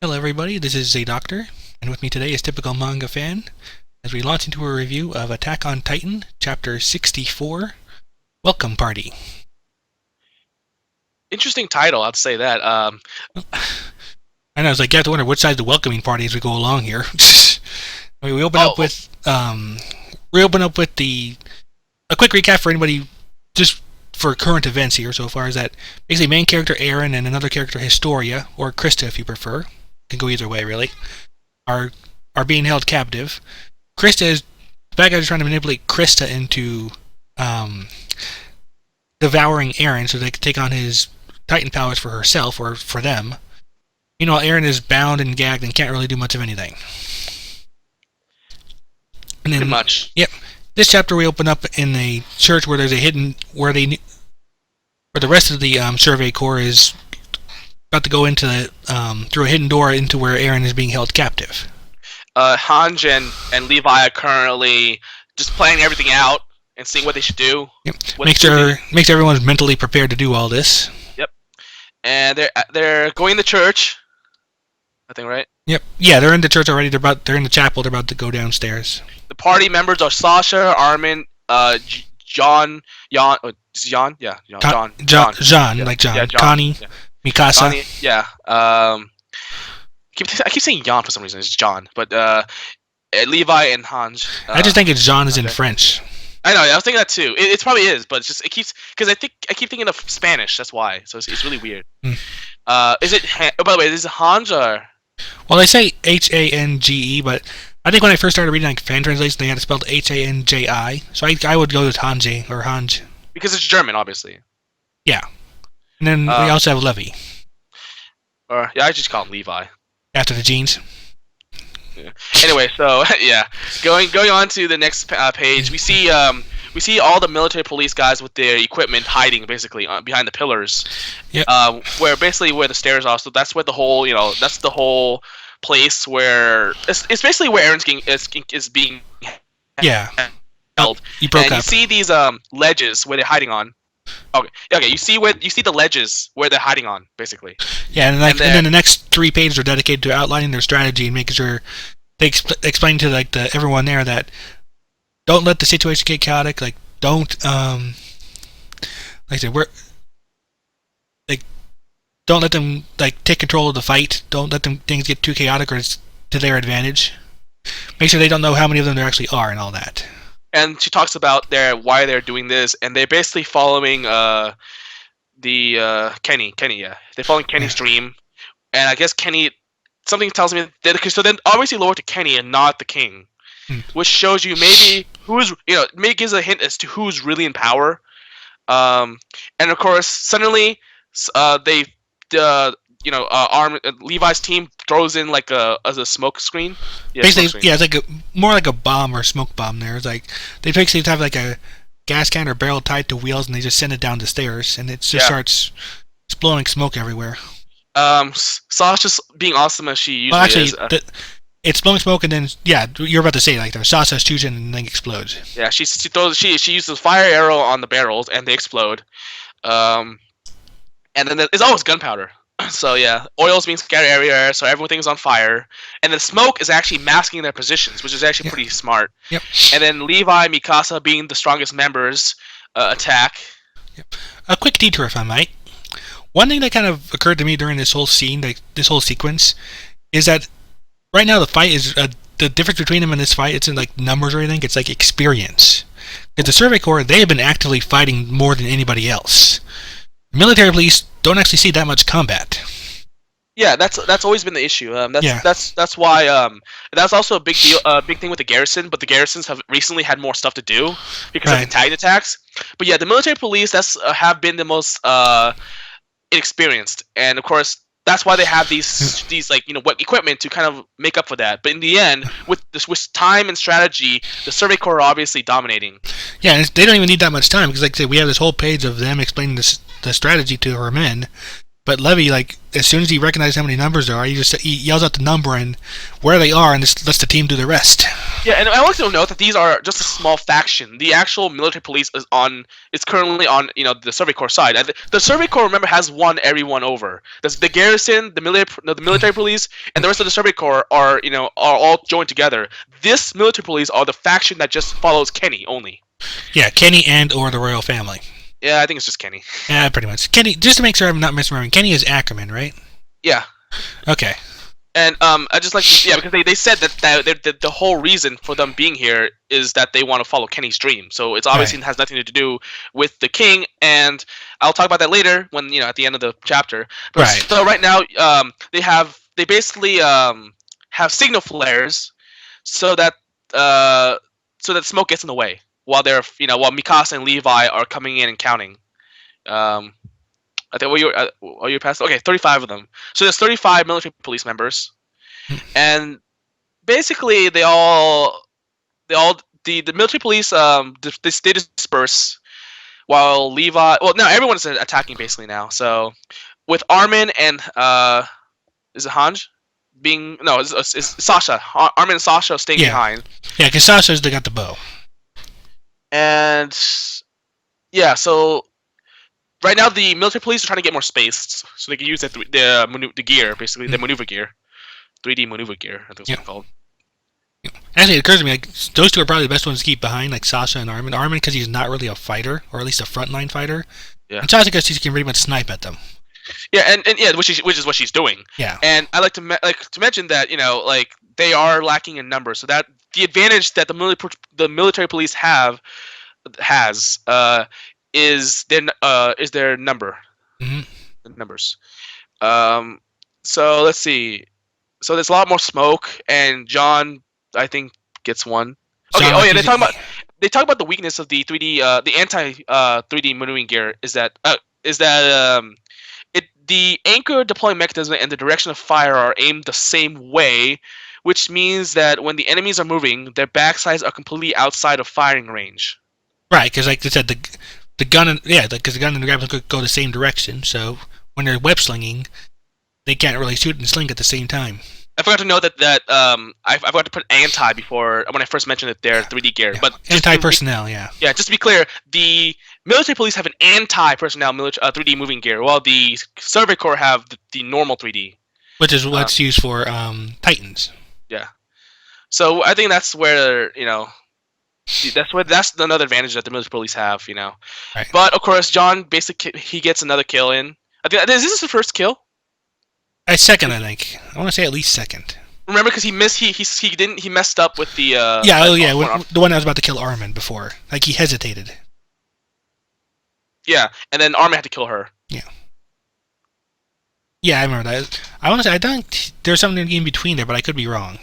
Hello everybody, this is Doctor, and with me today is Typical Manga Fan, as we launch into a review of Attack on Titan, Chapter 64, Welcome Party. Interesting title, I'd say that. I know, it's like you have to wonder which side's the welcoming party as we go along here. We open up with a quick recap for anybody, just for current events here so far, is that basically main character Aaron and another character Historia, or Krista if you prefer, can go either way really, are being held captive. The bad guys are trying to manipulate Krista into devouring Aaron so they can take on his Titan powers for herself or for them. Meanwhile, Aaron is bound and gagged and can't really do much of anything. And then, pretty much. Yep. This chapter we open up in a church where there's a hidden where the rest of the Survey Corps is about to go into through a hidden door into where Aaron is being held captive. Hanj and Levi are currently just planning everything out and seeing what they should do. Yep. Makes everyone mentally prepared to do all this. Yep. And they're going to church. I think, right? Yep. Yeah, they're in the church already. They're in the chapel. They're about to go downstairs. The party members are Sasha, Armin, John, Jan. John. Yeah, John. John, like John. Yeah, John. Connie, yeah. Mikasa. Connie, yeah. I keep saying Jan for some reason. It's John, but Levi and Hanj. I just think it's John is in French. I know. I was thinking that too. It probably is, but it keeps because I keep thinking of Spanish. That's why. So it's really weird. Is it? Oh, by the way, is it Hanj or? Well, they say Hange, but I think when I first started reading like fan translations, they had it spelled Hanji. So I would go with Hanji or Hanj. Because it's German, obviously. Yeah. And then we also have Levi. Yeah, I just call him Levi. After the jeans. Yeah. Anyway, so yeah, going on to the next page, we see all the military police guys with their equipment hiding basically behind the pillars. Yep. Where the stairs are. So that's where the whole that's the whole place where it's basically where Aaron's is being held. You broke up. You see these ledges where they're hiding on. Okay. You see the ledges where they're hiding on, basically. Yeah, and then the next 3 pages are dedicated to outlining their strategy and making sure they explain to everyone there that don't let the situation get chaotic. Like don't like I said, don't let them take control of the fight. Don't let things get too chaotic or it's to their advantage. Make sure they don't know how many of them there actually are and all that. And she talks about why they're doing this, and they're basically following Kenny. Yeah, they're following Kenny's dream, and I guess Kenny. Something tells me that so then obviously lower to Kenny and not the king, which shows you maybe maybe gives a hint as to who's really in power. And of course, suddenly Levi's team throws in as a smoke screen. Yeah, basically, smoke screen. Yeah, it's more like a bomb or a smoke bomb. There, it's like they basically have like a gas can or barrel tied to wheels, and they just send it down the stairs, and it just starts blowing smoke everywhere. Sasha's being awesome as she usually is. It's blowing smoke, and then you're about to say Sasha's choosing and then explodes. Yeah, she uses fire arrow on the barrels, and they explode. And then it's always gunpowder. So yeah, oil's being scattered everywhere, so everything's on fire. And the smoke is actually masking their positions, which is actually pretty smart. Yep. And then Levi and Mikasa, being the strongest members, attack. Yep. A quick detour, if I might. One thing that kind of occurred to me during this whole scene, this whole sequence, is that right now the fight is the difference between them in this fight. It's in numbers or anything. It's experience. Because the Survey Corps, they have been actively fighting more than anybody else. Military police don't actually see that much combat. Yeah, that's always been the issue. That's why that's also a big deal, big thing with the garrison. But the garrisons have recently had more stuff to do because of the tag attacks. But yeah, the military police have been the most inexperienced, and of course that's why they have these equipment to kind of make up for that. But in the end, with time and strategy, the Survey Corps are obviously dominating. Yeah, and they don't even need that much time because, like I said, we have this whole page of them explaining the strategy to her men. But Levy, like, as soon as he recognizes how many numbers there are, he yells out the number and where they are, and this lets the team do the rest. Yeah, and I also note that these are just a small faction. The actual military police is currently on the Survey Corps side. And the Survey Corps, remember, has won everyone over. The garrison, the military police, and the rest of the Survey Corps are all joined together. This military police are the faction that just follows Kenny only. Yeah, Kenny or the royal family. Yeah, I think it's just Kenny. Yeah, pretty much. Kenny, just to make sure I'm not misremembering, Kenny is Ackerman, right? Yeah. Okay. And I just like because they said that the whole reason for them being here is that they want to follow Kenny's dream. So it's obviously has nothing to do with the king, and I'll talk about that later when at the end of the chapter. But so right now they basically have signal flares so that smoke gets in the way while while Mikasa and Levi are coming in and counting. I think you past. Okay, 35 of them. So there's 35 military police members, and basically the military police they disperse while Levi. Well, no, everyone's attacking basically now. So with Armin and is it Hanj? It's Sasha. Armin and Sasha staying behind. Yeah, because Sasha's got the bow. And yeah, so right now the military police are trying to get more space so they can use the gear, basically the maneuver gear, 3D maneuver gear. I think it's called. Actually, it occurs to me like those two are probably the best ones to keep behind, like Sasha and Armin. Armin because he's not really a fighter, or at least a frontline fighter. Yeah. And Sasha because he can pretty much snipe at them. Yeah, and yeah, which is what she's doing. Yeah. And I like to mention that like they are lacking in numbers, so that the advantage that the military police has is their number. Mm-hmm. The numbers. So let's see. So there's a lot more smoke, and John I think gets one. Okay. John, they talk about the weakness of the 3D the anti 3D maneuvering gear is that the anchor deployment mechanism and the direction of fire are aimed the same way, which means that when the enemies are moving, their backsides are completely outside of firing range. Right, because like I said, the gun and because the gun and the grapple could go the same direction. So when they're web slinging, they can't really shoot and sling at the same time. I forgot to know that I forgot to put anti before when I first mentioned that they're 3D gear, but anti-personnel, Yeah, just to be clear, the military police have an anti-personnel 3D moving gear, while the Survey Corps have the normal 3D, which is what's used for Titans. Yeah, so I think that's where that's another advantage that the military police have, Right. But of course, John basically he gets another kill in. I think is this the first kill? Second, I think. I want to say at least second. Remember, because he messed up with the. The one that was about to kill Armin before, like he hesitated. Yeah, and then Armin had to kill her. Yeah. Yeah, I remember that. I want to say I think there's something in between there, but I could be wrong.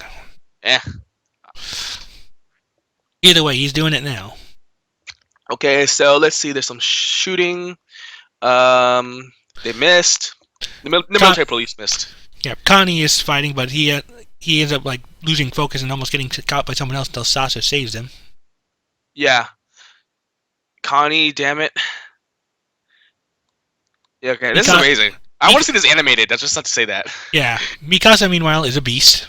Either way, he's doing it now. Okay, so let's see. There's some shooting. They missed. The military police missed. Yeah, Connie is fighting, but he ends up like losing focus and almost getting caught by someone else until Sasha saves him. Yeah. Connie, damn it. Yeah, okay, this is amazing. I want to see this animated. That's just not to say that. Yeah, Mikasa, meanwhile, is a beast.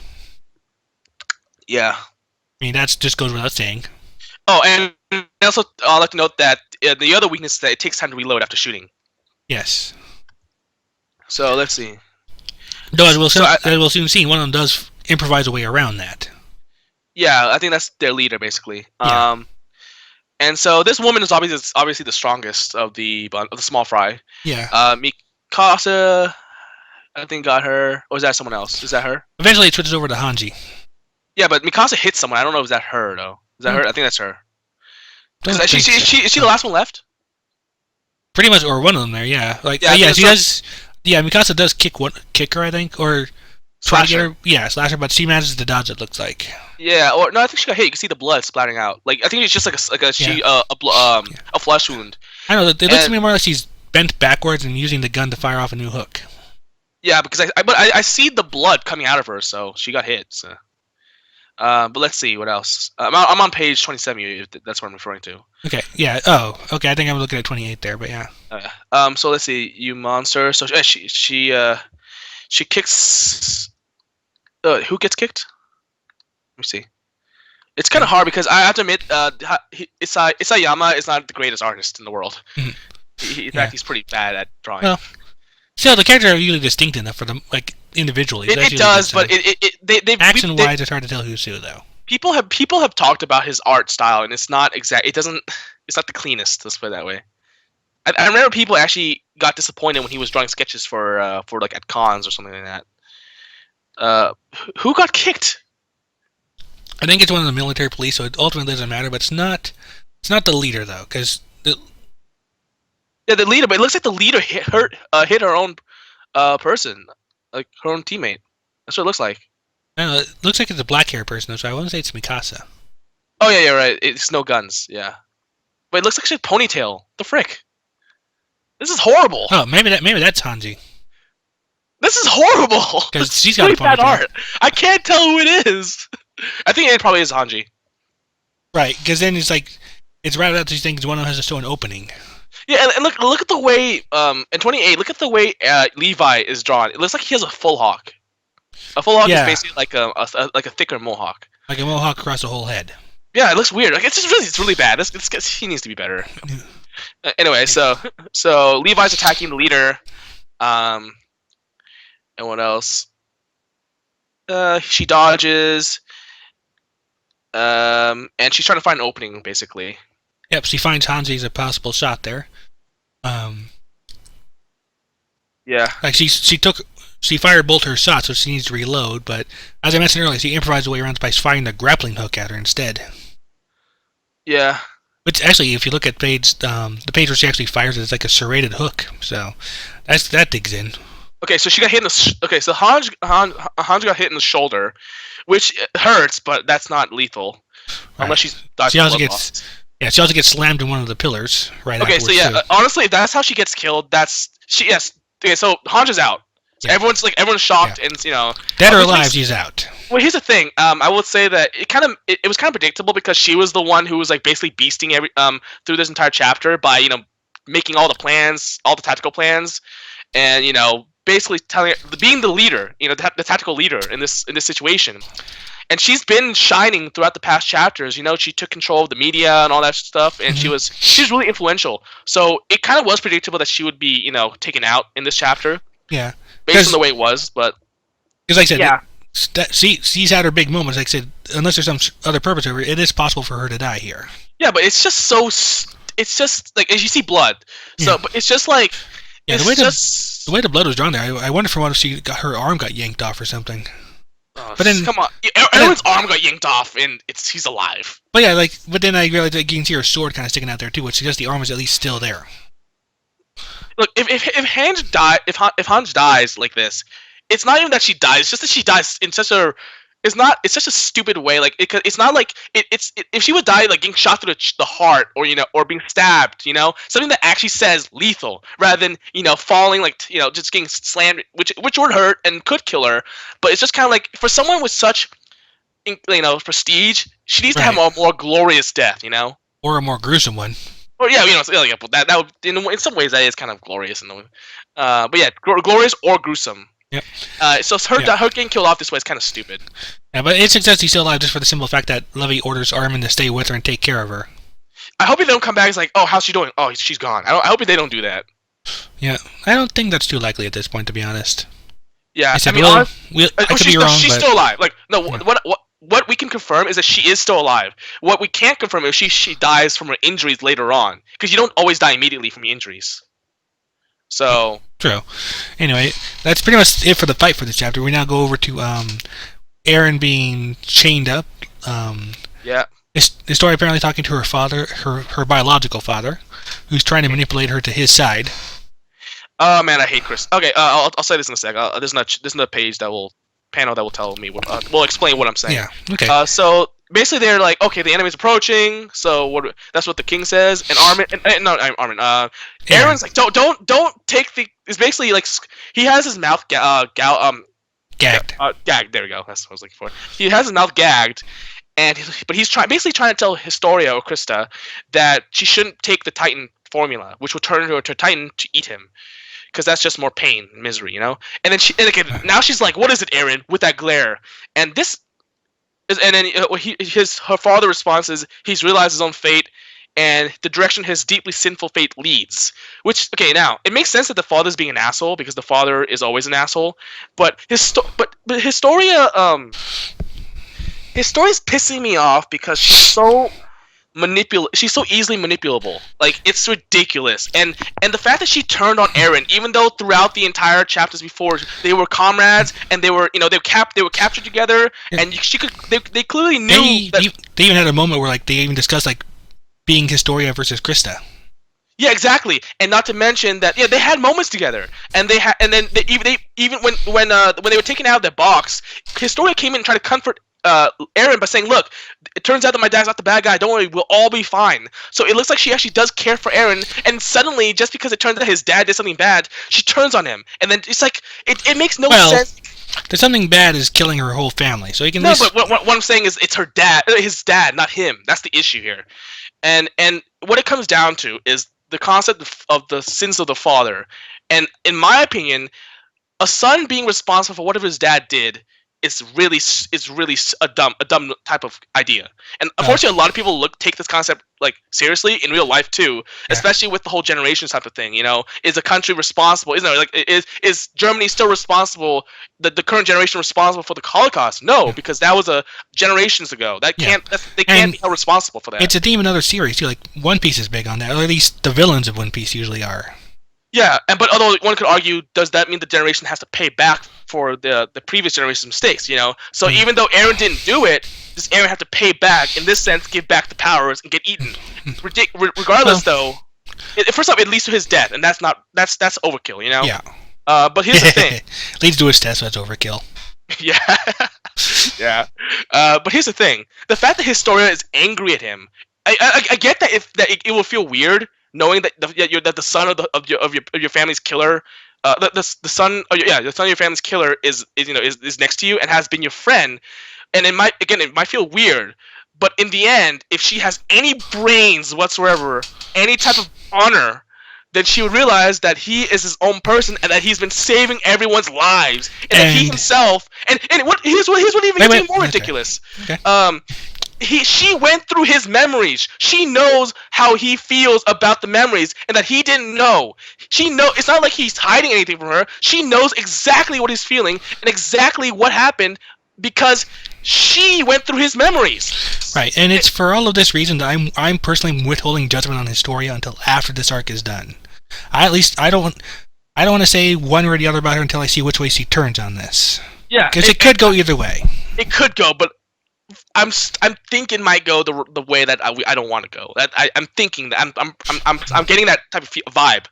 Yeah. I mean, that just goes without saying. Oh, and also I'd like to note that the other weakness is that it takes time to reload after shooting. Yes. So let's see. Though as we'll soon see, one of them does improvise a way around that. Yeah, I think that's their leader basically. Yeah. And so this woman is obviously the strongest of the small fry. Yeah. Mikasa, I think got her. Or is that someone else? Is that her? Eventually, it switches over to Hanji. Yeah, but Mikasa hit someone. I don't know if that her though. Is that her? I think that's her. Is she the last one left? Pretty much, or one of them there. Yeah. She does. Yeah, Mikasa does kick her, I think, or slash her. Slash her, but she manages to dodge. It looks like. Yeah, or no, I think she got hit. You can see the blood splattering out. Like I think it's just a flesh wound. I know. It looks to me more like she's bent backwards and using the gun to fire off a new hook. Yeah, because I see the blood coming out of her, so she got hit. So. But let's see what else. I'm on page 27. That's what I'm referring to. Okay. Yeah. Oh. Okay. I think I'm looking at 28 there, but yeah. So let's see. You monster. So she kicks. Who gets kicked? Let me see. It's kind of hard because I have to admit, Isayama is not the greatest artist in the world. Mm-hmm. In fact, he's pretty bad at drawing. Well, still, the characters are usually distinct enough for them, like individually. It does, but action-wise, it's hard to tell who's who, though. People have talked about his art style, and it's not exact. It's not the cleanest. Let's put it that way. I remember people actually got disappointed when he was drawing sketches for like at cons or something like that. Who got kicked? I think it's one of the military police, so it ultimately doesn't matter. But it's not the leader though, because the leader. But it looks like the leader hit her own person, like her own teammate. That's what it looks like. I don't know, it looks like it's a black hair person, so I wouldn't say it's Mikasa. Oh yeah, right. It's no guns. Yeah, but it looks like she's ponytail. The frick! This is horrible. Oh, maybe that's Hanji. This is horrible. Because she's got a ponytail. Bad art. I can't tell who it is. I think it probably is Hanji. Right, because then it's right out these things. One of them has to show an opening. Yeah, and look at the way in 28. Look at the way Levi is drawn. It looks like he has a full hawk. A full hawk is basically like a thicker mohawk. Like a mohawk across the whole head. Yeah, it looks weird. Like it's really bad. He needs to be better. Anyway, so Levi's attacking the leader. And what else? She dodges. And she's trying to find an opening, basically. Yep, she finds Hanji as a possible shot there. Yeah. Like she fired both her shots, so she needs to reload. But as I mentioned earlier, she improvised a way around by firing the grappling hook at her instead. Yeah. Which actually, if you look at the page where she actually fires it, it's like a serrated hook. So that digs in. Okay, so she got hit in the. Okay, so Hanji got hit in the shoulder, which hurts, but that's not lethal, unless she's. She also gets slammed in one of the pillars right. Okay, so yeah, honestly, if that's how she gets killed, yes. Okay, so Hanji's out. So everyone's shocked, and dead or alive, she's out. Well, here's the thing. I would say that it was kind of predictable because she was the one who was like basically beasting through this entire chapter by making all the plans, all the tactical plans, and basically being the leader, the tactical leader in this situation. And she's been shining throughout the past chapters. She took control of the media and all that stuff, and she's really influential. So it kind of was predictable that she would be taken out in this chapter. Yeah, based on the way it was, but because like I said, she's had her big moments. Like I said, unless there's some other purpose over it is possible for her to die here. Yeah, but it's just so. It's just like as you see blood. So, but it's just like. Yeah, the way the blood was drawn there, I wonder for what if her arm got yanked off or something. Oh, but then, come on, everyone's arm got yanked off, and he's alive. But yeah, but then I realized that you can see her sword kind of sticking out there too, which suggests the arm is at least still there. Look, if Hanj dies like this, it's not even that she dies; it's just that she dies in such a. It's such a stupid way. Like it's not like if she would die like getting shot through the heart or being stabbed, something that actually says lethal rather than falling just getting slammed, which would hurt and could kill her. But it's just kind of like for someone with such prestige, she needs to have a more glorious death, or a more gruesome one. Or yeah, that would in some ways that is kind of glorious but yeah, glorious or gruesome. Yep. So her getting killed off this way is kind of stupid. Yeah, but it suggests he's still alive just for the simple fact that Levy orders Armin to stay with her and take care of her. I hope they don't come back. It's like, oh, how's she doing? Oh, she's gone. I hope they don't do that. Yeah, I don't think that's too likely at this point, to be honest. Yeah, I could be wrong. She's still alive. Like, no, yeah. What we can confirm is that she is still alive. What we can't confirm is she dies from her injuries later on, because you don't always die immediately from your injuries. So true. Anyway, that's pretty much it for the fight for this chapter. We now go over to Eren being chained up. Yeah. This story apparently talking to her father, her biological father, who's trying to manipulate her to his side. Oh man, I hate Chris. Okay, I'll say this in a sec. There's a panel that will tell me will explain what I'm saying. Yeah. Okay. So basically, they're like, okay, the enemy's approaching. So that's what the king says. And Aaron's like, don't take the. It's basically like he has his mouth Gagged. Gagged. There we go. That's what I was looking for. He has his mouth gagged, but he's basically trying to tell Historia or Krista that she shouldn't take the Titan formula, which will turn her into a Titan to eat him, because that's just more pain and misery, you know. And then now she's like, "What is it, Eren?" With that glare, and this is, and then her father response is he's realized his own fate and the direction his deeply sinful fate leads. Which, okay, now it makes sense that the father's being an asshole because the father is always an asshole. But Historia, Historia's pissing me off because she's so she's so easily manipulable. Like, it's ridiculous. And the fact that she turned on Eren, even though throughout the entire chapters before they were comrades and they were, they were captured together, and they clearly knew they even had a moment where, like, they even discussed, like, being Historia versus Krista. Yeah, exactly. And not to mention that they had moments together, and then even when they were taken out of the box, Historia came in and tried to comfort Eren by saying, "Look, it turns out that my dad's not the bad guy. Don't worry, we'll all be fine." So it looks like she actually does care for Eren, and suddenly, just because it turns out his dad did something bad, she turns on him, and then it's like it makes no sense. There's something bad is killing her whole family, so he can. No, but what I'm saying is it's his dad, not him. That's the issue here, and what it comes down to is the concept of the sins of the father, and in my opinion, a son being responsible for whatever his dad did is really a dumb type of idea. And unfortunately, a lot of people take this concept like seriously in real life too, especially with the whole generations type of thing. Is a country responsible? Is Germany still responsible? The current generation responsible for the Holocaust? No, because that was generations ago. They can't be held responsible for that. It's a theme in other series too. Like One Piece is big on that, or at least the villains of One Piece usually are. Yeah, but although one could argue, does that mean the generation has to pay back for the previous generation's mistakes? So even though Eren didn't do it, does Eren have to pay back, in this sense, give back the powers and get eaten? Regardless, though, first off, it leads to his death, and that's overkill. Yeah. But here's the thing. Leads to his death, so that's overkill. Yeah. Yeah. But here's the thing: the fact that Historia is angry at him, I get that it will feel weird, knowing that the son of your family's killer, the son of your family's killer is next to you and has been your friend, and it might feel weird, but in the end, if she has any brains whatsoever, any type of honor, then she would realize that he is his own person and that he's been saving everyone's lives, and that he himself here's what even gets more ridiculous. Okay. She went through his memories. She knows how he feels about the memories, and that he didn't know. It's not like he's hiding anything from her. She knows exactly what he's feeling and exactly what happened because she went through his memories. Right, and it's for all of this reason that I'm personally withholding judgment on Historia until after this arc is done. I don't want to say one way or the other about her until I see which way she turns on this. Yeah, because it could go either way. It could go, but I'm thinking it might go the way that I don't want to go. That I'm thinking that I'm getting that type of vibe,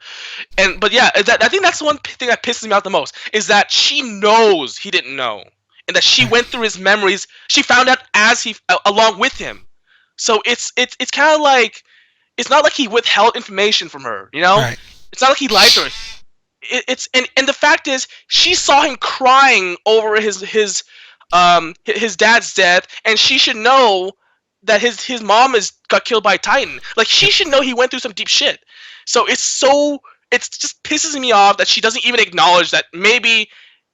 but yeah, I think that's the one thing that pisses me off the most is that she knows he didn't know, and that she went through his memories. She found out along with him, so it's kind of like it's not like he withheld information from her, Right. It's not like he lied to her. And the fact is, she saw him crying over his dad's death, and she should know that his mom got killed by a Titan. Like, she should know he went through some deep shit. So it just pisses me off that she doesn't even acknowledge that maybe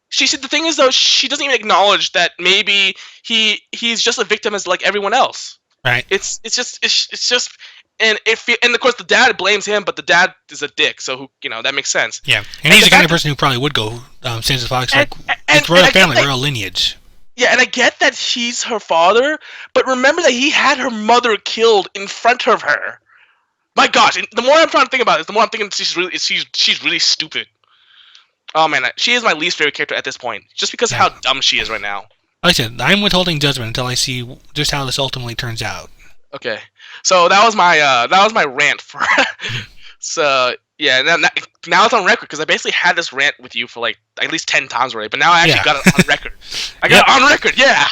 she said the thing is though she doesn't even acknowledge that maybe he's just a victim as like everyone else. Right. It's just and of course the dad blames him, but the dad is a dick, so that makes sense. Yeah, and he's the kind of person who probably would go sins of fox. It's royal family, royal lineage. Yeah, and I get that he's her father, but remember that he had her mother killed in front of her. My gosh, and the more I'm trying to think about this, the more I'm thinking she's really stupid. Oh man, she is my least favorite character at this point, just because of how dumb she is right now. Like I said, I'm withholding judgment until I see just how this ultimately turns out. Okay, so that was my rant for. So yeah, now it's on record because I basically had this rant with you for like at least 10 times already, but now I actually got it on record. I got it on record, yeah.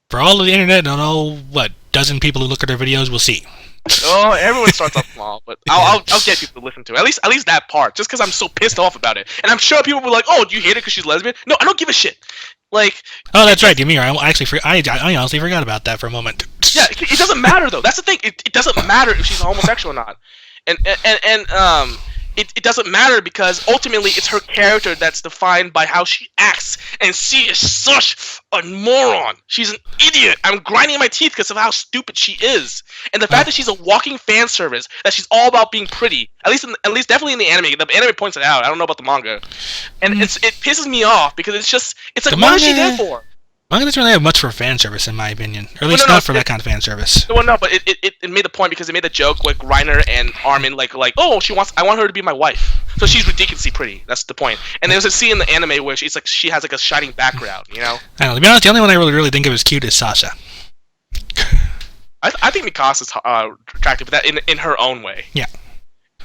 For all of the internet and all dozen people who look at our videos will see. Oh, everyone starts off small, but I'll get people to listen to it. At least that part, just because I'm so pissed off about it. And I'm sure people were like, "Oh, do you hate it because she's lesbian?" No, I don't give a shit. Like, Oh, that's right, Ymir. I honestly forgot about that for a moment. yeah, it doesn't matter though. That's the thing. It doesn't matter if she's a homosexual or not. And it doesn't matter because ultimately it's her character that's defined by how she acts, and she is such a moron. She's an idiot. I'm grinding my teeth because of how stupid she is, and the fact that she's a walking fan service, that she's all about being pretty. At least definitely in the anime. The anime points it out. I don't know about the manga, and it pisses me off because it's like, what is she there for? Manga doesn't really have much for fan service, in my opinion, or at least not for that kind of fan service. Well, no, but it made the point because it made the joke like Reiner and Armin like oh I want her to be my wife, so she's ridiculously pretty. That's the point. And there's a scene in the anime where she's like she has like a shining background, you know. I don't know. To be honest, the only one I really think of as cute is Sasha. I think Mikasa's attractive, but that in her own way. Yeah.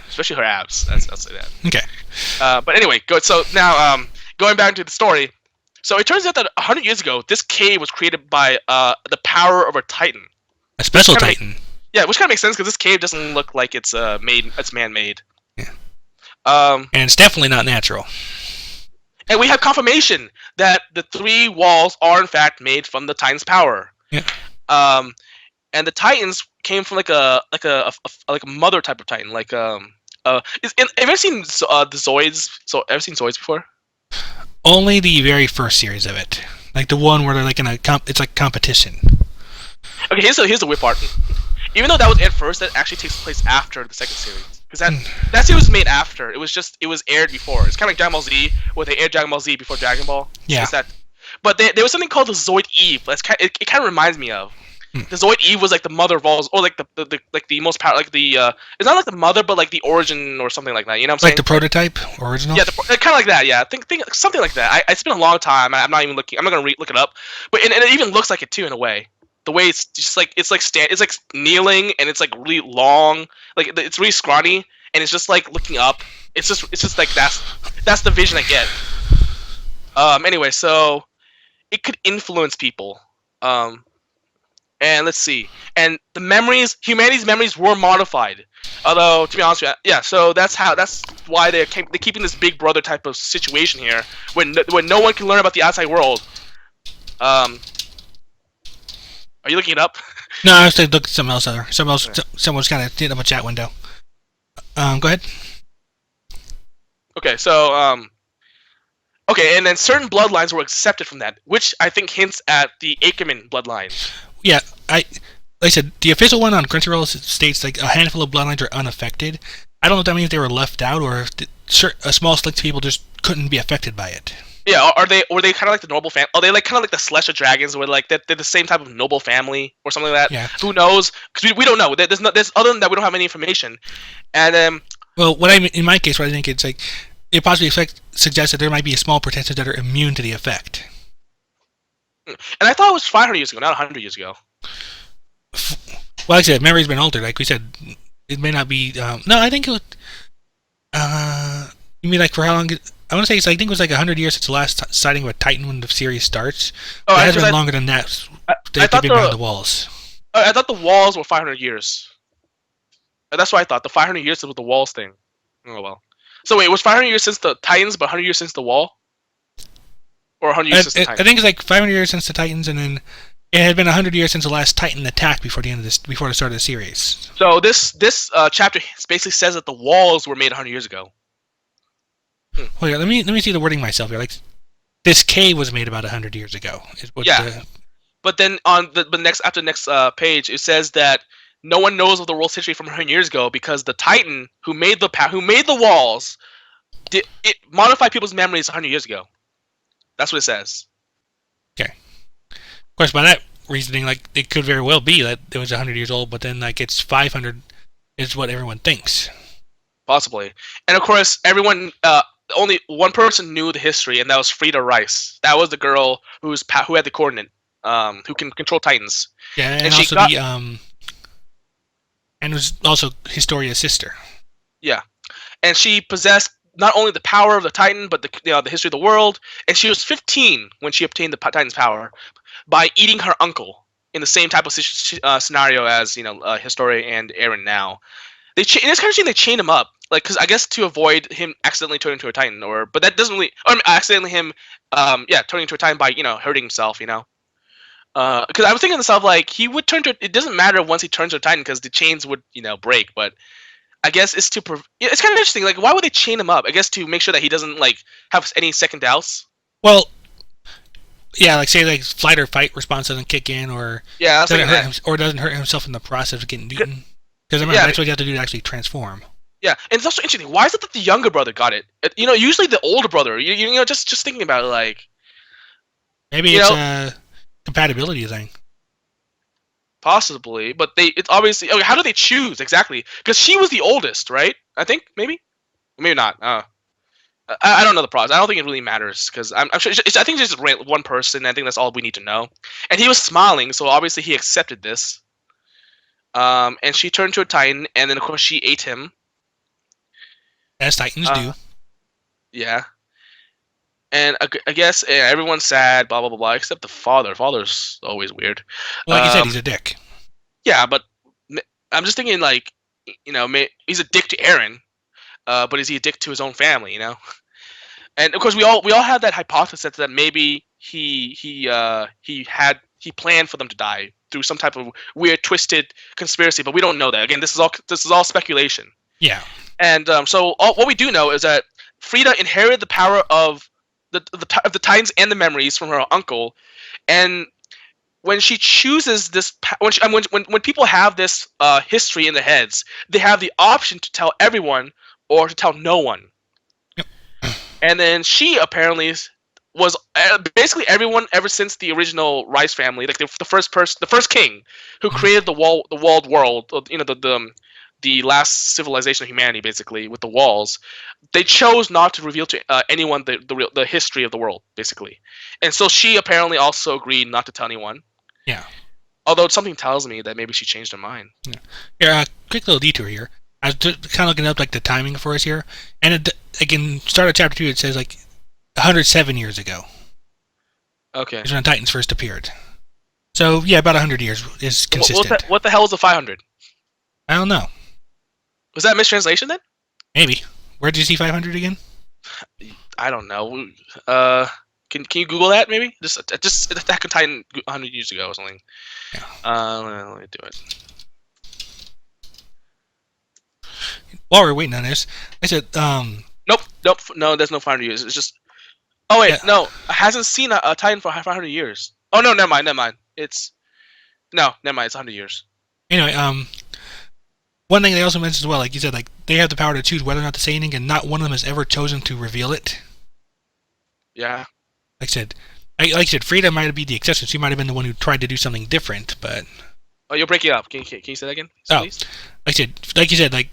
Especially her abs. I'll say that. Okay. But anyway, so now going back to the story. So it turns out that 100 years ago, this cave was created by the power of a titan. A special titan. Yeah, which kind of makes sense because this cave doesn't look like it's it's man-made. Yeah. And it's definitely not natural. And we have confirmation that the 3 walls are in fact made from the titan's power. Yeah. And the titans came from like a mother type of titan, like have you ever seen the Zoids? So ever seen Zoids before? Only the very first series of it, like the one where they're like it's like competition. Okay, here's the weird part. Even though that was aired first, that actually takes place after the second series, because that series was made after. It was aired before. It's kind of like Dragon Ball Z, where they aired Dragon Ball Z before Dragon Ball. Yeah. But there was something called the Zoid Eve. It kind of reminds me of. The Zoid Eve was like the mother of all, or like the most power, like the it's not like the mother, but like the origin or something like that. You know what I'm saying? Like the prototype, original. Yeah, kind of like that. Yeah, think something like that. It's been a long time. I'm not even looking. I'm not gonna look it up. But and it even looks like it too in a way. The way it's just like it's like kneeling, and it's like really long. Like it's really scrawny, and it's just like looking up. It's just like that's the vision I get. Anyway, so it could influence people. And let's see. And humanity's memories were modified. Although, to be honest with you, yeah. So that's why they're keeping this big brother type of situation here, when no one can learn about the outside world. Are you looking it up? No, I was looking at something else. Someone's kind of hitting up a chat window. Go ahead. Okay, so okay, and then certain bloodlines were accepted from that, which I think hints at the Ackerman bloodline. Yeah, like I said, the official one on Crunchyroll states like a handful of bloodlines are unaffected. I don't know if that means they were left out, or if a small select of people just couldn't be affected by it. Yeah, were they kind of like the noble family? Are they like kind of like the Celestial Dragons, where like they're the same type of noble family or something like that? Yeah. Who knows? Because we don't know. There's other than that, we don't have any information. And well, in my case, what I think it's like it possibly suggests that there might be a small percentage that are immune to the effect. And I thought it was 500 years ago, not 100 years ago. Well, like I said, memory's been altered. Like we said, it may not be. No, I think it was. You mean like for how long? I want to say I think it was like 100 years since the last sighting of a Titan when the series starts. Oh, it has been longer than that. They've been behind the walls. I thought the walls were 500 years. That's what I thought. The 500 years was the walls thing. Oh well. So wait, it was 500 years since the Titans, but 100 years since the wall? Or 100 years since the Titans? I think it's like 500 years since the Titans, and then it had been 100 years since the last Titan attack before the start of the series. So this chapter basically says that the walls were made 100 years ago. Well, yeah, let me see the wording myself here. Like, this cave was made about 100 years ago. But then on the next page, it says that no one knows of the world's history from 100 years ago because the Titan who made the walls it modified people's memories 100 years ago. That's what it says. Okay. Of course, by that reasoning, like it could very well be that it was 100 years old, but then like it's 500 is what everyone thinks. Possibly, and of course, everyone. Only one person knew the history, and that was Frida Rice. That was the girl who had the coordinate, who can control Titans. Yeah, and and was also Historia's sister. Yeah, and she possessed not only the power of the Titan, but the history of the world. And she was 15 when she obtained the Titan's power by eating her uncle. in the same type of scenario as Historia and Eren now. In this kind of scene, they chain him up, like, because I guess to avoid him accidentally turning into a Titan, but that doesn't really, accidentally him, turning into a Titan by hurting himself, Because I was thinking to myself, like, he would turn to. It doesn't matter once he turns to a Titan because the chains would break, but I guess it's to. It's kind of interesting. Like, why would they chain him up? I guess to make sure that he doesn't like have any second doubts. Well, yeah, like say like flight or fight response doesn't kick in, or doesn't hurt himself in the process of getting eaten. Because that's what you have to do to actually transform. Yeah, and it's also interesting. Why is it that the younger brother got it? Usually the older brother. Just thinking about it, like maybe it's a compatibility thing. Possibly, but it's obviously. Okay, how do they choose exactly? Because she was the oldest, right? I think maybe not. I don't know the process. I don't think it really matters because I'm sure. I think it's just one person. I think that's all we need to know. And he was smiling, so obviously he accepted this. And she turned to a Titan, and then of course she ate him. As Titans do. Yeah. And I guess everyone's sad, blah blah blah blah, except the father. Father's always weird. Well, like you said, he's a dick. Yeah, but I'm just thinking, like, he's a dick to Eren, but is he a dick to his own family? And of course, we all have that hypothesis that maybe he planned for them to die through some type of weird, twisted conspiracy, but we don't know that. Again, this is all speculation. Yeah. And so what we do know is that Frida inherited the power of the Titans and the memories from her uncle, and when she chooses this, when people have this history in their heads, they have the option to tell everyone or to tell no one. Yep. And then she apparently was basically everyone ever since the original Rice family, like the first king who created the walled world, the last civilization of humanity, basically, with the walls. They chose not to reveal to anyone the history of the world, basically. And so she apparently also agreed not to tell anyone. Yeah. Although something tells me that maybe she changed her mind. Yeah. Here, quick little detour here. I was kind of looking up like the timing for us here, and again, start of chapter 2. It says like 107 years ago. Okay. Is when Titans first appeared. So yeah, about 100 years is consistent. What the hell is the 500? I don't know. Was that a mistranslation then? Maybe. Where did you see 500 again? I don't know. Can you Google that maybe? Just Attack on Titan 100 years ago or something. Yeah. Let me do it. While we're waiting on this, I said, Nope, no, there's no 500 years. It's just. Oh wait, no, I hasn't seen a Titan for 500 years. Oh no, never mind. It's 100 years. Anyway, one thing they also mentioned as well, like you said, like they have the power to choose whether or not to say anything, and not one of them has ever chosen to reveal it. Yeah. Like I said, Frida might be the exception. She might have been the one who tried to do something different, but. Oh, you're breaking up. Can you say that again, please? Like you said, like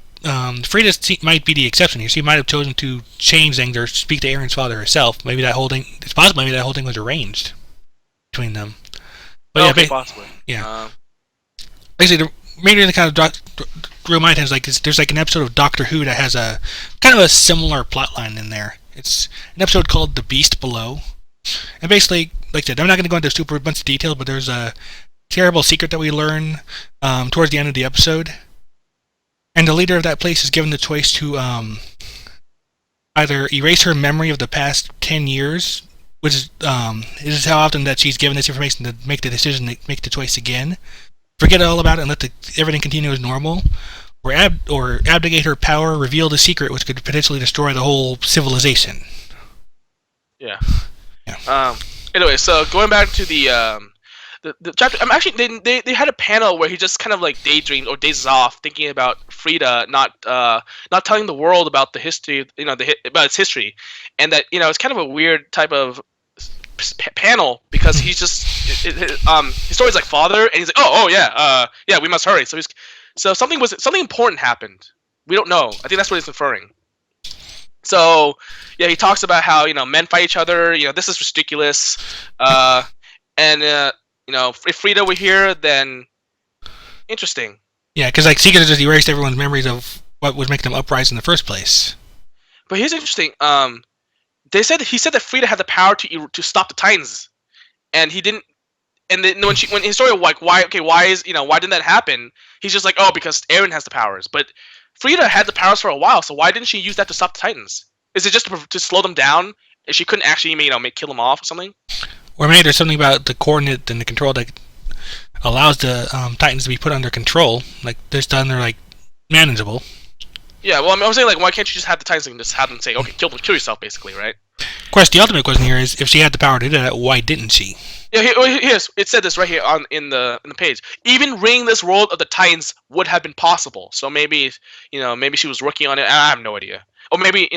Frida might be the exception here. She might have chosen to change things or speak to Eren's father herself. Maybe it's possible. Maybe that whole thing was arranged between them. But possibly. Yeah. Like I said, maybe the kind of remind him like there's like an episode of Doctor Who that has a kind of a similar plotline in there. It's an episode called The Beast Below, and basically, like I said, I'm not going to go into super bunch of detail, but there's a terrible secret that we learn towards the end of the episode, and the leader of that place is given the choice to either erase her memory of the past 10 years, which is how often that she's given this information to make the decision to make the choice again, forget all about it and let everything continue as normal, or abdicate her power, reveal the secret, which could potentially destroy the whole civilization. Yeah. Anyway, so going back to the chapter, I'm actually they had a panel where he just kind of like daydreamed or dazes off, thinking about Frida not telling the world about the history, about its history, and that it's kind of a weird type of panel because he's just his story's like father, and he's like yeah, we must hurry. So something important happened. We don't know. I think that's what he's inferring. So yeah, he talks about how men fight each other. This is ridiculous. And if Frida were here, then interesting. Yeah, because like Seeker just erased everyone's memories of what was making them uprise in the first place. But here's interesting. He said that Frida had the power to stop the Titans, and he didn't. and then when his story like why is why didn't that happen? He's just like, oh, because Eren has the powers, but Frida had the powers for a while, so why didn't she use that to stop the Titans? Is it just to slow them down? If she couldn't actually kill them off or something? Or maybe there's something about the coordinate and the control that allows the Titans to be put under control. Like they're like manageable. Yeah, well, I'm saying like, why can't you just have the Titans and just have them say, okay, kill yourself, basically, right? Of course, the ultimate question here is, if she had the power to do that, why didn't she? Yeah, here's it said this right here in the page. Even ridding this world of the Titans would have been possible. So maybe maybe she was working on it. I have no idea. Or maybe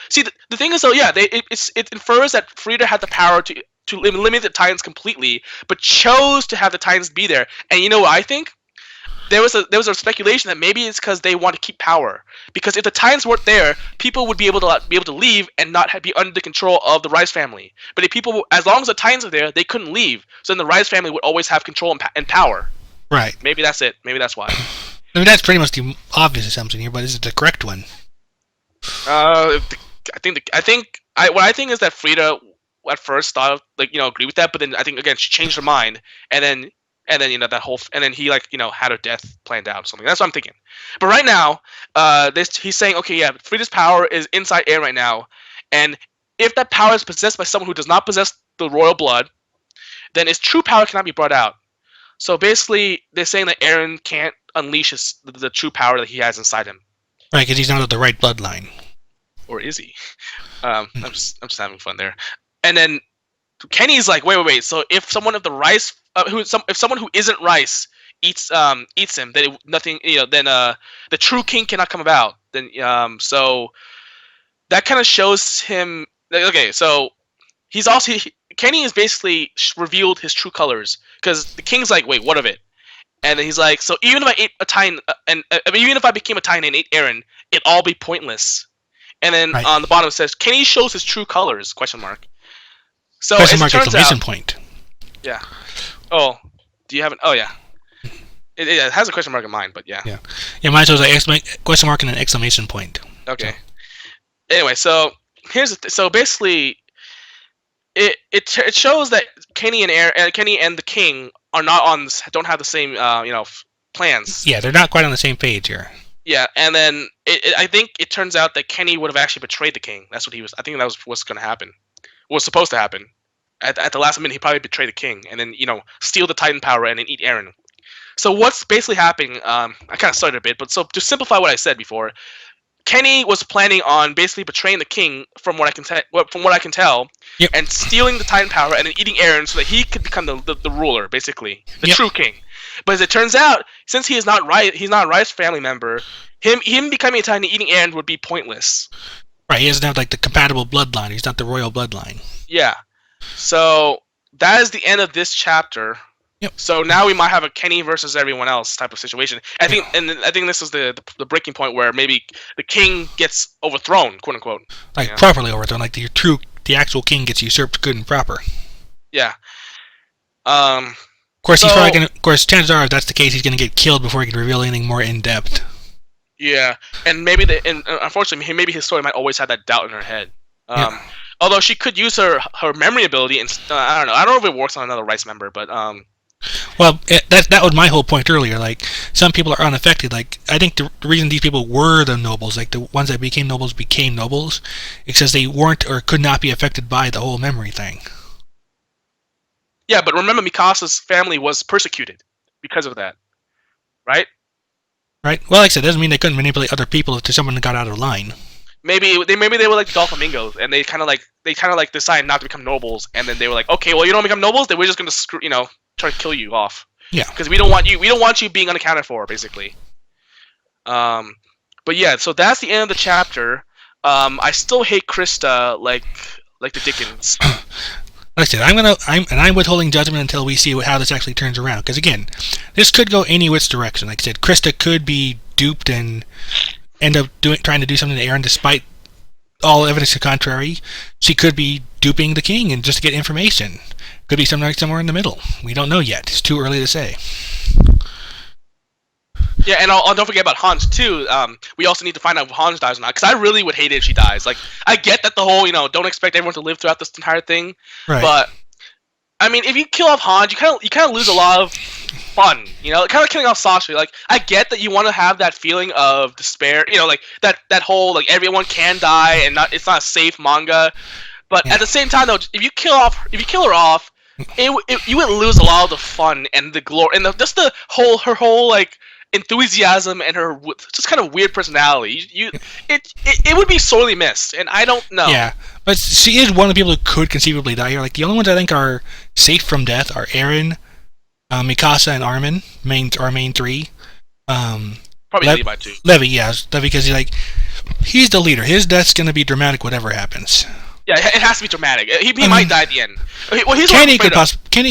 see the thing is though, yeah, it infers that Frida had the power to eliminate the Titans completely, but chose to have the Titans be there. And you know what I think? There was a speculation that maybe it's because they want to keep power. Because if the Titans weren't there, people would be able to leave and not be under the control of the Rice family. But as long as the Titans are there, they couldn't leave. So then the Rice family would always have control and power. Right. Maybe that's it. Maybe that's why. I mean, that's pretty much the obvious assumption here, but is it the correct one? What I think is that Frida at first thought agree with that, but then I think again she changed her mind, and then and then he had her death planned out or something. That's what I'm thinking. But right now, he's saying, okay, yeah, Frida's power is inside Eren right now, and if that power is possessed by someone who does not possess the royal blood, then its true power cannot be brought out. So basically, they're saying that Eren can't unleash the true power that he has inside him. Right, because he's not of the right bloodline. Or is he? I'm just having fun there. And then Kenny's like, wait. So if someone of the Rice, if someone who isn't Rice eats him, then the true king cannot come about. Then so that kind of shows him. Okay, so Kenny has basically revealed his true colors, because the king's like, wait, what of it? And then he's like, so even if I ate a Titan, even if I became a Titan and ate Eren, it'd all be pointless. And then on the bottom it says, Kenny shows his true colors? ? So question mark exclamation point. Yeah. Oh, do you have an? Oh yeah. It has a question mark in mine, but yeah. Yeah, mine shows a question mark and an exclamation point. Okay. So. Anyway, so so basically, it shows that Kenny and the king don't have the same plans. Yeah, they're not quite on the same page here. Yeah, and then I think it turns out that Kenny would have actually betrayed the king. That's what he was. I think that was what's going to happen. Was supposed to happen. At the last minute, he probably betrayed the king, and then steal the Titan power and then eat Eren. So what's basically happening? I kind of started a bit, but so to simplify what I said before, Kenny was planning on basically betraying the king, from what I can tell, yep, and stealing the Titan power and then eating Eren so that he could become the ruler, basically the yep, true king. But as it turns out, since he's not a Rice family member, him becoming a Titan and eating Eren would be pointless. Right, he doesn't have the compatible bloodline. He's not the royal bloodline. Yeah. So that is the end of this chapter. Yep. So now we might have a Kenny versus everyone else type of situation. I think this is the breaking point where maybe the king gets overthrown, quote unquote. Properly overthrown, the actual king gets usurped good and proper. Yeah. Of course, he's probably gonna. Of course, chances are, if that's the case, he's gonna get killed before he can reveal anything more in depth. Yeah, and unfortunately, maybe his story might always have that doubt in her head. Yeah. Although she could use her memory ability, and I don't know. I don't know if it works on another Rice member, but Well, that was my whole point earlier. Some people are unaffected. I think the reason these people were the nobles, the ones that became nobles, is because they weren't or could not be affected by the whole memory thing. Yeah, but remember, Mikasa's family was persecuted because of that, right? Right. Well, like I said, it doesn't mean they couldn't manipulate other people to someone that got out of line. Maybe they were like the Doflamingos, and they kind of decided not to become nobles, and then they were like, okay, well, you don't become nobles, then we're just gonna try to kill you off. Yeah. Because we don't want you being unaccounted for, basically. But yeah, so that's the end of the chapter. I still hate Krista like the Dickens. Like I said, I'm withholding judgment until we see how this actually turns around. Because again, this could go any which direction. Like I said, Krista could be duped and end up trying to do something to Eren despite all evidence to the contrary. She could be duping the king and just to get information. Could be somewhere in the middle. We don't know yet. It's too early to say. Yeah, and I'll don't forget about Hans too. We also need to find out if Hans dies or not, because I really would hate it if she dies. I get that the whole don't expect everyone to live throughout this entire thing, right. But I mean, if you kill off Hans, you kind of lose a lot of fun. You know, kind of killing off Sasha. Like, I get that you want to have that feeling of despair. You know, like that whole like everyone can die and it's not a safe manga. But at the same time, though, if you kill her off, you would lose a lot of the fun and the glory and just her whole like enthusiasm and her just kind of weird personality. It would be sorely missed, and I don't know. Yeah, but she is one of the people who could conceivably die here. Like, the only ones I think are safe from death are Eren, Mikasa, and Armin. Our main three. Probably Levi too. Levi, because he's the leader. His death's gonna be dramatic, whatever happens. Yeah, it has to be dramatic. He might die at the end. Well, Kenny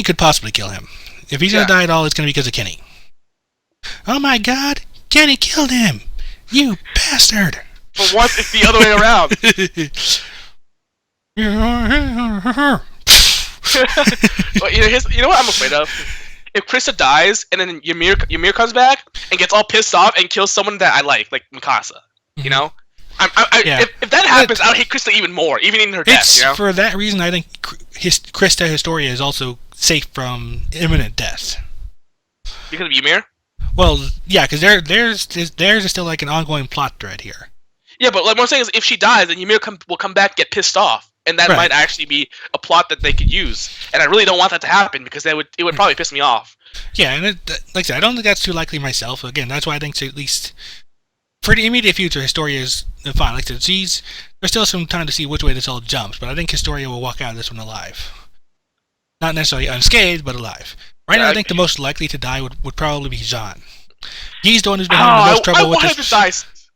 could possibly kill him. If he's gonna die at all, it's gonna be because of Kenny. Oh my God! Kenny killed him! You bastard! For once, it's the other way around. Well, you know what I'm afraid of? If Krista dies and then Ymir comes back and gets all pissed off and kills someone that I like Mikasa. You know? If that happens, I'll hate Krista even more, even in her death. You know? For that reason, I think Krista Historia is also safe from imminent death. Because of Ymir? Well, yeah, because there's still like an ongoing plot thread here. Yeah, but like what I'm saying is, if she dies, then Ymir will come back and get pissed off, and that might actually be a plot that they could use. And I really don't want that to happen because it would probably piss me off. Yeah, and like I said, I don't think that's too likely myself. Again, that's why I think at least for the immediate future, Historia is fine. Like I said, there's still some time to see which way this all jumps, but I think Historia will walk out of this one alive. Not necessarily unscathed, but alive. Right now, I think the most likely to die would probably be Jean. He's the one who's been having the most trouble with this.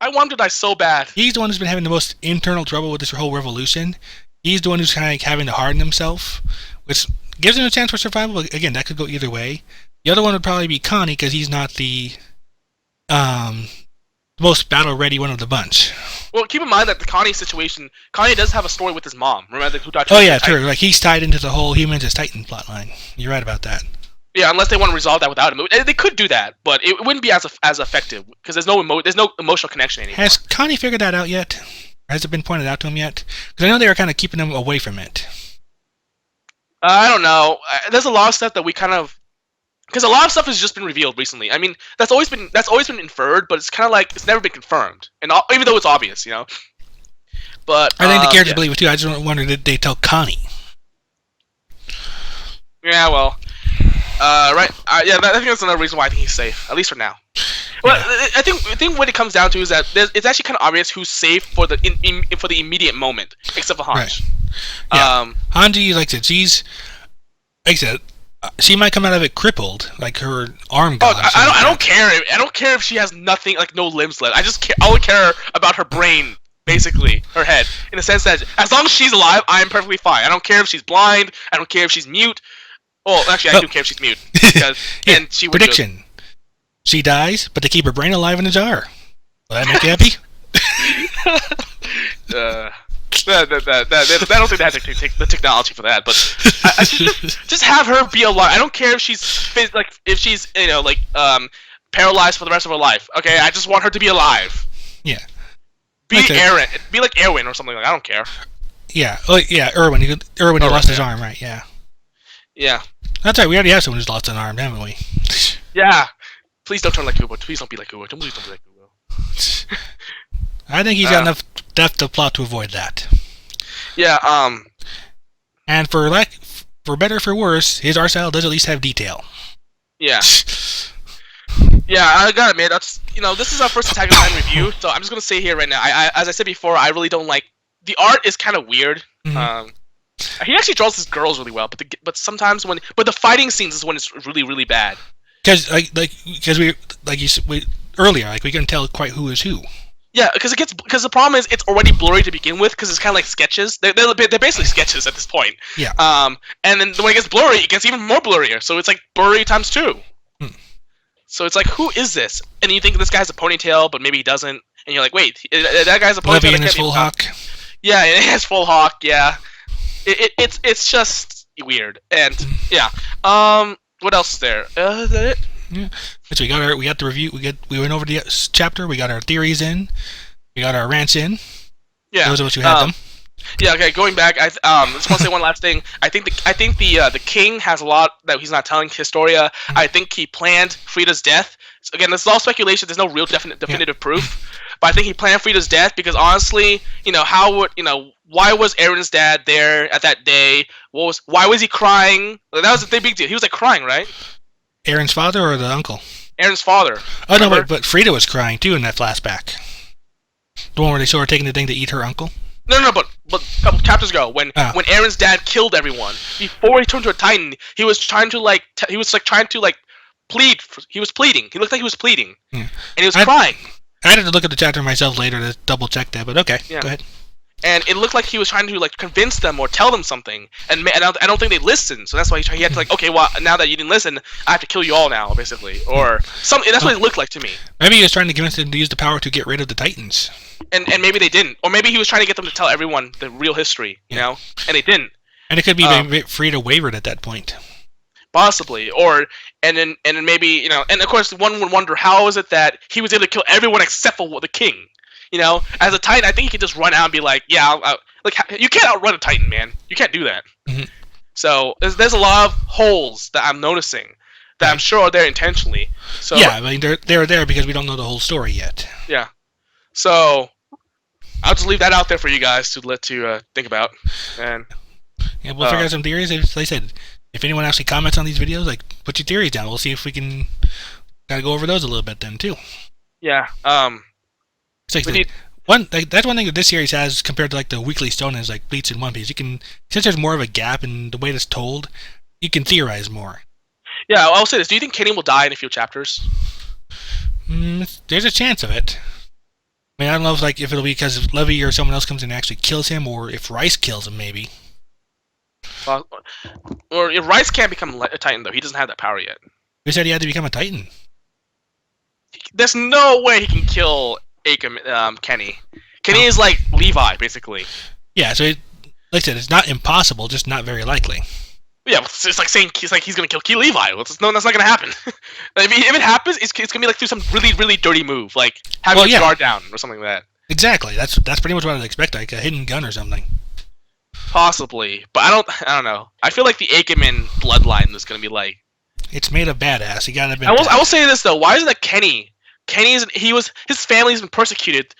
I want him to die so bad. He's the one who's been having the most internal trouble with this whole revolution. He's the one who's kind of having to harden himself, which gives him a chance for survival. But again, that could go either way. The other one would probably be Connie, because he's not the most battle-ready one of the bunch. Well, keep in mind that the Connie situation, Connie does have a story with his mom. Remember who died? Oh yeah, true. Like, he's tied into the whole Humans as Titan plotline. You're right about that. Yeah, unless they want to resolve that without him, they could do that, but it wouldn't be as effective because there's no emotional connection anymore. Has Connie figured that out yet? Or has it been pointed out to him yet? Because I know they were kind of keeping him away from it. I don't know. There's a lot of stuff that we kind of, because a lot of stuff has just been revealed recently. I mean, that's always been inferred, but it's kind of like it's never been confirmed, and even though it's obvious, you know. But I think the characters believe it too. I just wonder, did they tell Connie? Yeah, well. Right. Yeah, I think that's another reason why I think he's safe, at least for now. Well, yeah. I think what it comes down to is that it's actually kind of obvious who's safe for the immediate moment, except for Hanji. Right. Yeah. Hanji, like I said, she might come out of it crippled, like her arm gone. Oh, I don't care. I don't care if she has nothing, like no limbs left. I only care about her brain, basically, her head, in the sense that as long as she's alive, I'm perfectly fine. I don't care if she's blind. I don't care if she's mute. Well, actually, I do care if she's mute. Because then she would prediction. She dies, but they keep her brain alive in a jar. Will that make you happy? I don't think they have to take the technology for that, but I just have her be alive. I don't care if she's paralyzed for the rest of her life. Okay, I just want her to be alive. Yeah. Be like Erwin or something like. I don't care. Yeah. Oh yeah, Erwin. Erwin lost his arm, right? Yeah. Yeah. That's right. We already have someone who's lost an arm, haven't we? Yeah. Please don't turn like Kubo. Please don't be like Kubo. Please don't be like Kubo. I think he's got enough depth of plot to avoid that. Yeah. And for better or for worse, his art style does at least have detail. Yeah. Yeah, I gotta admit, this is our first Attack on Titan review, so I'm just gonna say here right now. As I said before, I really don't like the art. Is kind of weird. Mm-hmm. He actually draws his girls really well, but sometimes the fighting scenes is when it's really really bad. Because we earlier, we couldn't tell quite who is who. Yeah, because the problem is it's already blurry to begin with because it's kind of like sketches. They're basically sketches at this point. Yeah. And then when it gets blurry, it gets even more blurrier. So it's like blurry times 2. So it's like, who is this? And you think this guy has a ponytail, but maybe he doesn't. And you're like, wait, that guy's a ponytail. Levy in his full hawk. Yeah, it has full hawk. Yeah. It's just weird, and yeah. What else is there? Is that it? Yeah. So we got the review. We went over the chapter. We got our theories in. We got our rants in. Yeah. Those of us who had them. Yeah. Okay. Going back, I just want to say one last thing. I think the king has a lot that he's not telling Historia. I think he planned Frida's death. So again, this is all speculation. There's no real definitive proof. But I think he planned Frida's death because honestly, why was Aaron's dad there at that day? Why was he crying? That was a big deal. He was like crying, right? Aaron's father or the uncle? Aaron's father. Oh no, but Frida was crying too in that flashback. The one where they saw her taking the thing to eat her uncle. No, but a couple chapters ago, when Aaron's dad killed everyone, before he turned to a Titan, he was trying to plead. He was pleading. He looked like he was pleading, and he was crying. I had to look at the chapter myself later to double check that, but okay, go ahead. And it looked like he was trying to convince them or tell them something, and I don't think they listened. So that's why he had to okay, well, now that you didn't listen, I have to kill you all now, basically, or something. That's what it looked like to me. Maybe he was trying to convince them to use the power to get rid of the Titans. And maybe they didn't, or maybe he was trying to get them to tell everyone the real history, you know, and they didn't. And it could be Frida wavered at that point. Possibly, and then maybe and of course one would wonder how is it that he was able to kill everyone except for the king. As a Titan, I think he could just run out and be like, yeah, you can't outrun a Titan, man. You can't do that. Mm-hmm. So there's a lot of holes that I'm noticing that I'm sure are there intentionally. So yeah, I mean they're there because we don't know the whole story yet. Yeah. So I'll just leave that out there for you guys to think about. And yeah, we'll figure out some theories. Like I said, if anyone actually comments on these videos, put your theories down. We'll see if we can kind of go over those a little bit then too. Yeah. That's one thing that this series has compared to the Weekly Stone is Bleach and One Piece. Since there's more of a gap in the way it's told, you can theorize more. Yeah, I'll say this. Do you think Kenny will die in a few chapters? There's a chance of it. I mean, I don't know if it'll be because Levy or someone else comes in and actually kills him, or if Rice kills him, maybe. Or if Rice can't become a Titan, though. He doesn't have that power yet. Who said he had to become a Titan? There's no way he can kill Kenny. Kenny is like Levi, basically. Yeah, so like I said, it's not impossible, just not very likely. Yeah, it's like saying he's gonna kill Levi. No, that's not gonna happen. I mean, if it happens, it's gonna be through some really, really dirty move, like having his guard down or something like that. Exactly. That's pretty much what I'd expect, a hidden gun or something. Possibly, but I don't know. I feel like the Ackerman bloodline is gonna be it's made of badass. You gotta admit. I will say this though. Why is it that his family's been persecuted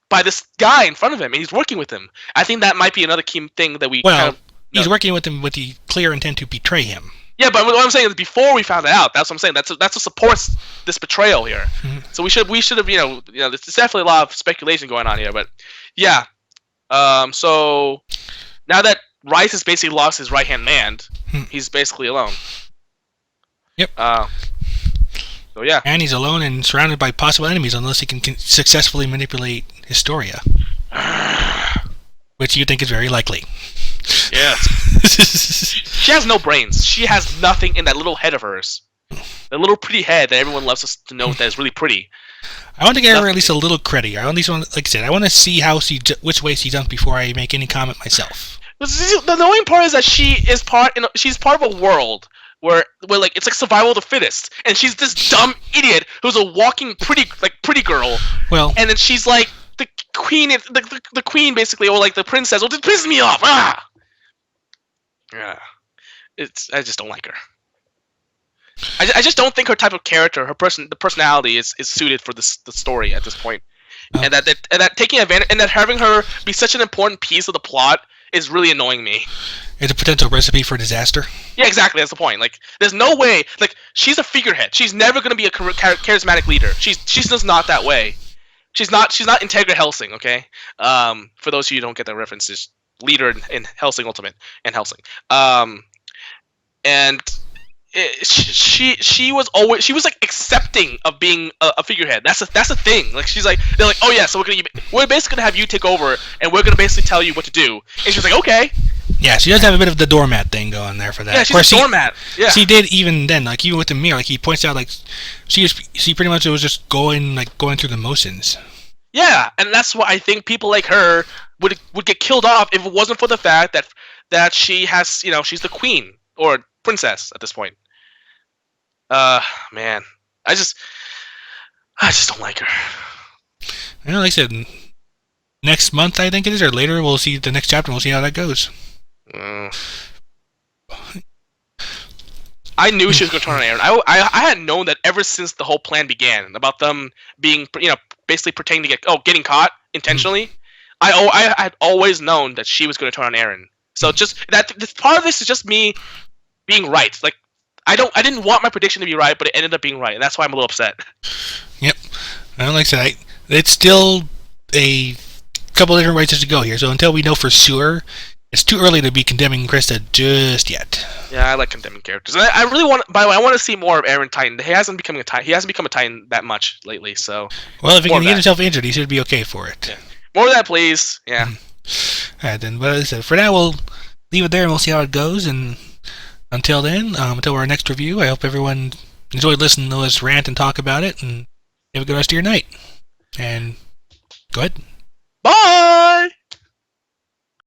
by this guy in front of him, and he's working with him? I think that might be another key thing that we. He's working with him with the clear intent to betray him. Yeah, but what I'm saying is before we found it out, that's what I'm saying. That's what supports this betrayal here. Mm-hmm. So we should have there's definitely a lot of speculation going on here, but yeah. So now that Rice has basically lost his right-hand man, he's basically alone. Yep. So yeah. And he's alone and surrounded by possible enemies unless he can successfully manipulate Historia. Which you think is very likely. Yes. She has no brains. She has nothing in that little head of hers. That little pretty head that everyone loves us to know that is really pretty. I want to give her at least a little credit. I at least want, like I said, I want to see which way she jumps before I make any comment myself. The annoying part is that she's part of a world where it's like survival of the fittest, and she's this dumb idiot who's a walking pretty girl. Well, and then she's like the queen, the queen basically, or the princess. Well, it pisses me off. Yeah, I just don't like her. I just don't think her type of character, the personality is suited for the story at this point. And that taking advantage and that having her be such an important piece of the plot is really annoying me. It's a potential recipe for disaster. Yeah, exactly. That's the point. There's no way. She's a figurehead. She's never going to be a charismatic leader. She's just not that way. She's not Integra Hellsing. Okay. For those of you who don't get the references, leader in Hellsing Ultimate and Hellsing. And she was accepting of being a figurehead. That's the thing. They're like, oh yeah, so we're basically gonna have you take over, and we're gonna basically tell you what to do. And she's like, okay. Yeah, she does have a bit of the doormat thing going there for that. Yeah, she's a doormat. Yeah. She did even then, even with the mirror, he points out, she pretty much was just going through the motions. Yeah, and that's why I think people like her would get killed off if it wasn't for the fact that she has, she's the queen or princess at this point. Man, I just don't like her. Like I said, next month, I think it is, or later. We'll see the next chapter. And we'll see how that goes. I knew she was going to turn on Aaron. I had known that ever since the whole plan began about them being, basically pretending to getting caught intentionally. I had always known that she was going to turn on Aaron. So just that part of this is just me being right. Like I didn't want my prediction to be right, but it ended up being right, and that's why I'm a little upset. Yep. Well, like I said, it's still a couple of different ways to go here. So until we know for sure, it's too early to be condemning Krista just yet. Yeah, I like condemning characters. I really want. By the way, I want to see more of Aaron Titan. He hasn't become a Titan. He hasn't become a Titan that much lately. So. Well, if he can get himself injured, he should be okay for it. Yeah. More of that, please. Yeah. All right, then. But as I said, for now, we'll leave it there and we'll see how it goes. And until then, until our next review, I hope everyone enjoyed listening to us rant and talk about it. And have a good rest of your night. And go ahead.